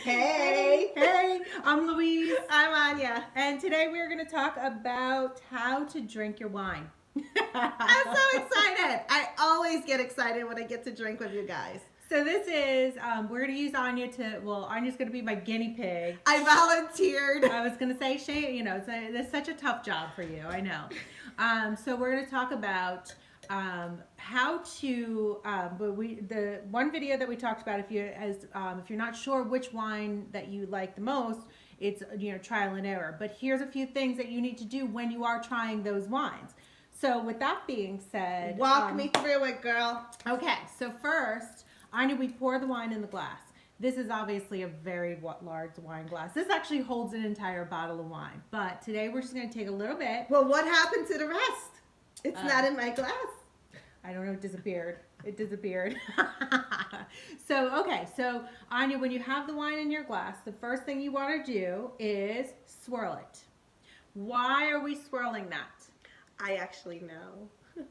Hey! Hey, I'm Louise. I'm Ania. And today we're going to talk about how to drink your wine. I'm so excited. I always get excited when I get to drink with you guys. So this is, we're going to use Ania Anya's going to be my guinea pig. I volunteered. I was going to say, Shay, it's such a tough job for you, I know. So we're going to talk about how to, the one video that we talked about, if you're not sure which wine that you like the most, it's, trial and error. But here's a few things that you need to do when you are trying those wines. So with that being said, walk me through it, girl. Okay, so first, Anya, we pour the wine in the glass. This is obviously a very large wine glass. This actually holds an entire bottle of wine. But today we're just going to take a little bit. Well, what happened to the rest? It's not in my glass. I don't know, it disappeared. It disappeared. So Anya, when you have the wine in your glass, the first thing you want to do is swirl it. Why are we swirling that? I actually know.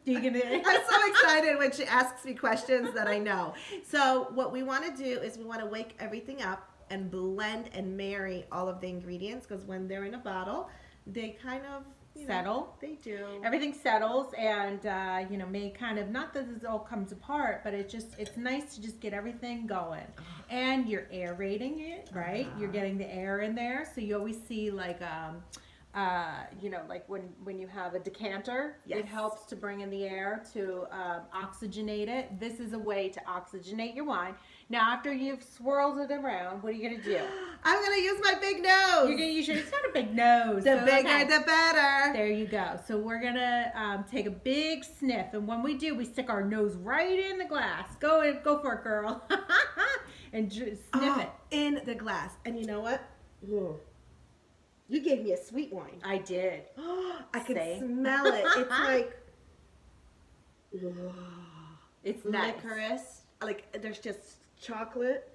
I'm so excited when she asks me questions that I know. So what we want to do is we want to wake everything up and blend and marry all of the ingredients, because when they're in a bottle, they kind of settle. They do. Everything settles and, may kind of, not that this all comes apart, but it's nice to just get everything going. And you're aerating it, right? You're getting the air in there. So you always see like, like when you have a decanter, yes, it helps to bring in the air to oxygenate it. This is a way to oxygenate your wine. Now, after you've swirled it around, what are you going to do? I'm going to use my big nose. You're going to use it's not a big nose. The bigger, the better. There you go. So we're going to take a big sniff. And when we do, we stick our nose right in the glass. Go for it, girl. And sniff it. In the glass. And you know what? Ooh. You gave me a sweet wine. I did. I could smell it. It's like, it's nice. Licorice. Like, there's just chocolate.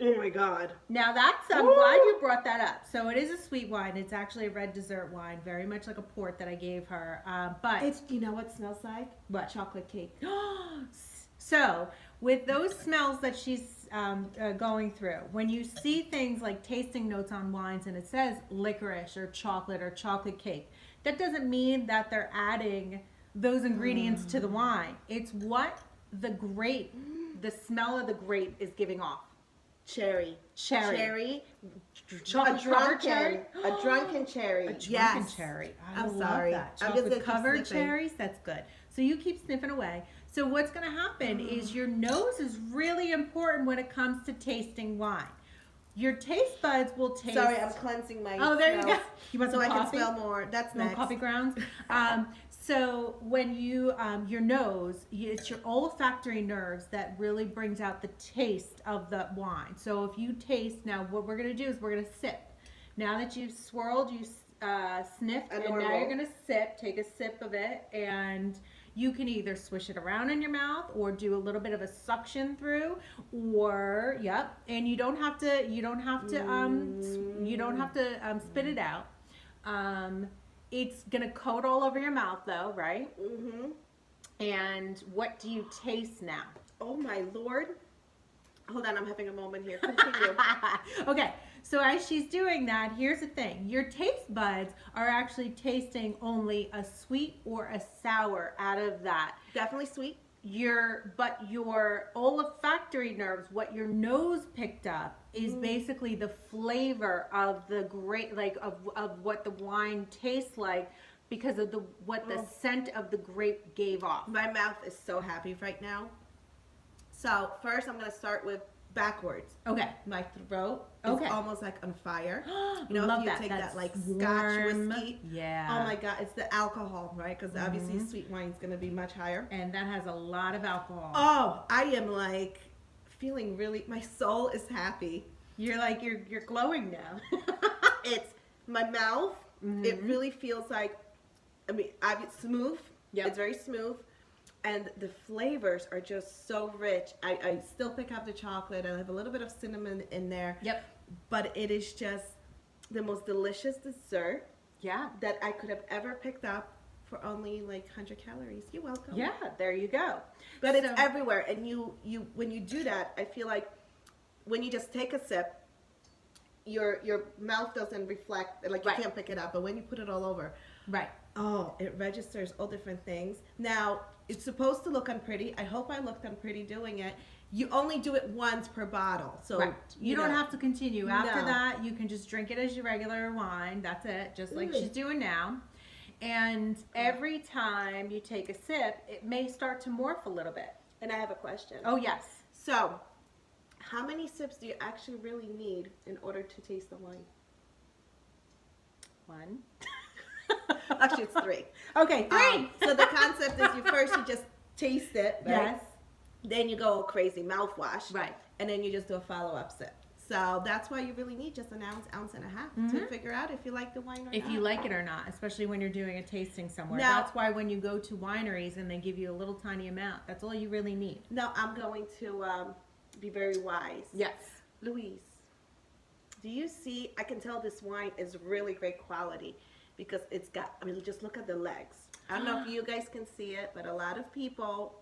Oh my God. Now I'm glad you brought that up. So it is a sweet wine. It's actually a red dessert wine, very much like a port that I gave her. But it's, you know what it smells like? What? Chocolate cake. So with those smells that she's going through, when you see things like tasting notes on wines and it says licorice or chocolate cake, that doesn't mean that they're adding those ingredients to the wine. It's what the smell of the grape is giving off. Cherry. Chocolate covered cherry. A drunken cherry. A drunken cherry. I love that. Chocolate covered cherries. That's good. So you keep sniffing away. So what's going to happen is your nose is really important when it comes to tasting wine. Your taste buds will taste. Sorry, I'm cleansing my. Oh, there smells. you go. You want some so coffee? I can smell more. That's next. Coffee grounds. So when you, your nose, it's your olfactory nerves that really brings out the taste of the wine. So if you taste, now what we're going to do is we're going to sip. Now that you've swirled, you sniffed, and now you're going to sip, take a sip of it, and you can either swish it around in your mouth or do a little bit of a suction through, or, and you don't have to spit it out. It's gonna coat all over your mouth though, right? Mm-hmm. And what do you taste now? Oh my Lord. Hold on, I'm having a moment here. Continue. Okay, so as she's doing that, here's the thing. Your taste buds are actually tasting only a sweet or a sour out of that. Definitely sweet. But your olfactory nerves, what your nose picked up, is basically the flavor of the grape, like of what the wine tastes like, because of what the scent of the grape gave off. My mouth is so happy right now. So first, I'm gonna start with backwards. Okay. My throat is almost like on fire. Love if you that. take That's that like warm. Scotch whiskey. Yeah. Oh my God, it's the alcohol, right? Because obviously sweet wine is gonna be much higher. And that has a lot of alcohol. Oh, I am like feeling really. My soul is happy. You're like you're glowing now. It's my mouth. It really feels like. It's smooth. Yep. It's very smooth. And the flavors are just so rich. I still pick up the chocolate. I have a little bit of cinnamon in there. Yep. But it is just the most delicious dessert that I could have ever picked up for only like 100 calories. You're welcome. Yeah, there you go. But it's everywhere. And you when you do that, I feel like when you just take a sip, your mouth doesn't reflect, like you Right. can't pick it up. But when you put it all over, Right. oh, it registers all different things. Now, it's supposed to look unpretty. I hope I looked unpretty doing it. You only do it once per bottle. So Right. You don't have to continue. After No. that, you can just drink it as your regular wine. That's it, just like she's doing now. And every time you take a sip, it may start to morph a little bit. And I have a question. Oh, yes. So, how many sips do you actually really need in order to taste the wine? One. Actually, it's 3. Okay, 3. So the concept is you just taste it, right? Yes. Then you go crazy mouthwash, Right. and then you just do a follow-up sip. So that's why you really need just an ounce and a half to figure out if you like the wine or not. If you like it or not, especially when you're doing a tasting somewhere. Now- That's why when you go to wineries and they give you a little tiny amount, that's all you really need. Now I'm going to be very wise. Yes. Louise, do you see? I can tell this wine is really great quality because it's got. I mean, just look at the legs. I don't know if you guys can see it, but a lot of people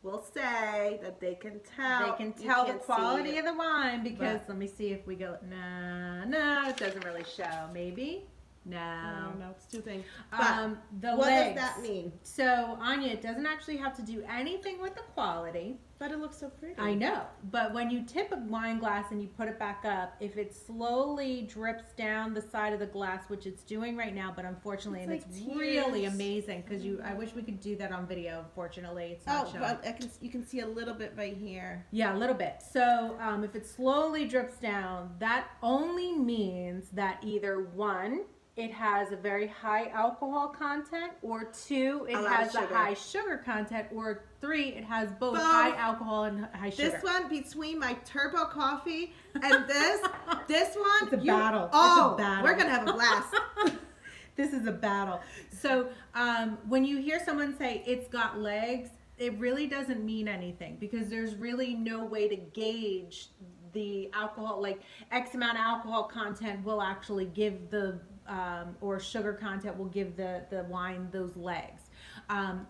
will say that they can tell. They can You tell the can't see quality it. of the wine because, But- let me see if we go, no, it doesn't really show. Maybe? No. No, it's too thin. But The what legs. does that mean? So, Anya, it doesn't actually have to do anything with the quality. But it looks so pretty. I know, but when you tip a wine glass and you put it back up, if it slowly drips down the side of the glass, which it's doing right now, but unfortunately, It's and like it's really tears. amazing because I wish we could do that on video. Unfortunately, it's not Oh, showing. but you can see a little bit right here. Yeah, a little bit. So if it slowly drips down, that only means that either 1, it has a very high alcohol content, or 2, it A lot of has a sugar. high sugar content, or 3, it has both Both. high alcohol and high sugar. This one between my turbo coffee and this one. It's a battle. It's a Oh, battle. we're gonna have a blast. This is a battle. So when you hear someone say it's got legs, it really doesn't mean anything because there's really no way to gauge the alcohol. Like X amount of alcohol content will actually give the or sugar content will give the wine those legs.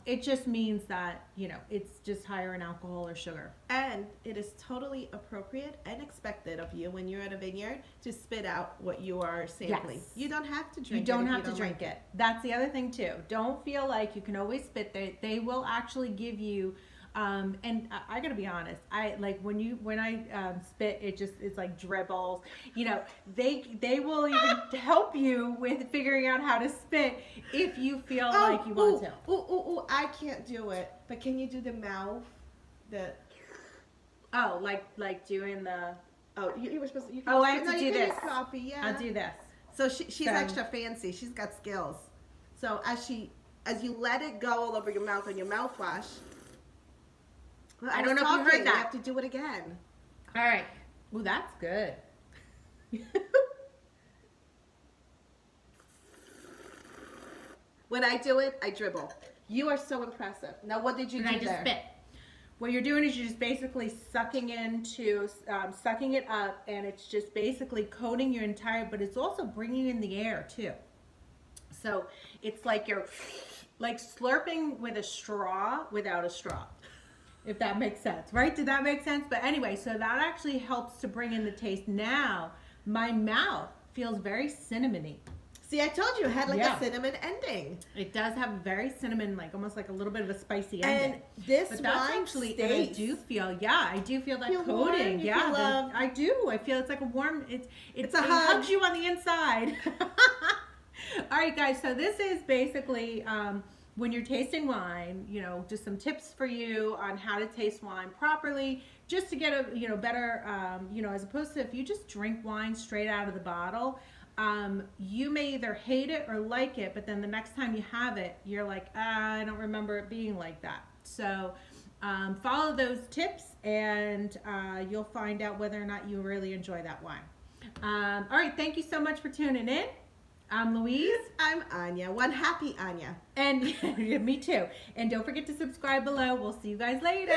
It just means that, it's just higher in alcohol or sugar. And it is totally appropriate and expected of you when you're at a vineyard to spit out what you are sampling. Yes. You don't have to drink You it. don't if have to drink like it. That's the other thing too. Don't feel like you can always spit. They will actually give you, and I gotta be honest. I like when I spit, it's like dribbles. They will even help you with figuring out how to spit if you feel like you want to. Ooh, I can't do it. But can you do the mouth? Oh, like doing the. Oh, you were supposed to. You can, Oh, I have no, to you do can this. use coffee, yeah. I'll do this. So she's So- extra fancy. She's got skills. So as you let it go all over your mouth on your mouthwash. Well, I was don't know if you heard talking. that. You have to do it again. All right. Ooh, that's good. When I do it, I dribble. You are so impressive. Now, what did you And do I just there? spit. What you're doing is you're just basically sucking it up, and it's just basically coating your entire, but it's also bringing in the air too. So it's like you're like slurping with a straw without a straw, if that makes sense, right? Did that make sense? But anyway, so that actually helps to bring in the taste. Now, my mouth feels very cinnamony. See, I told you it had like Yeah. a cinnamon ending. It does have a very cinnamon, like almost like a little bit of a spicy And ending. this But that's wine actually, stays. and I do feel that Feel warm? coating. You Yeah, feel loved? I do. I feel it's like a warm. It a hug. hugs you on the inside. All right, guys. So this is basically when you're tasting wine. Just some tips for you on how to taste wine properly, just to get a better. As opposed to if you just drink wine straight out of the bottle. You may either hate it or like it, but then the next time you have it, you're like, I don't remember it being like that. So follow those tips and you'll find out whether or not you really enjoy that wine. All right, thank you so much for tuning in. I'm Louise. I'm Ania, one happy Ania. And me too. And don't forget to subscribe below. We'll see you guys later.